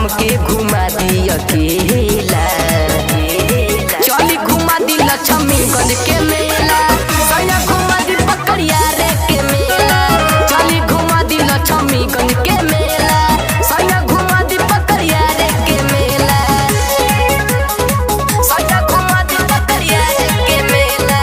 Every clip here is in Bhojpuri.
हमके घुमा दी अकेला। चली घुमा दी लक्ष्मीगंज के मेला, सैया घुमा दी पकड़िया रे के मेला। चली घुमा दी लक्ष्मीगंज के मेला, सैया घुमा दी पकड़िया रे के मेला। सैया घुमा दी पकड़िया रे के मेला।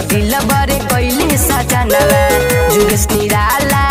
दिल बरे कैली सजनवा जुगेश निराला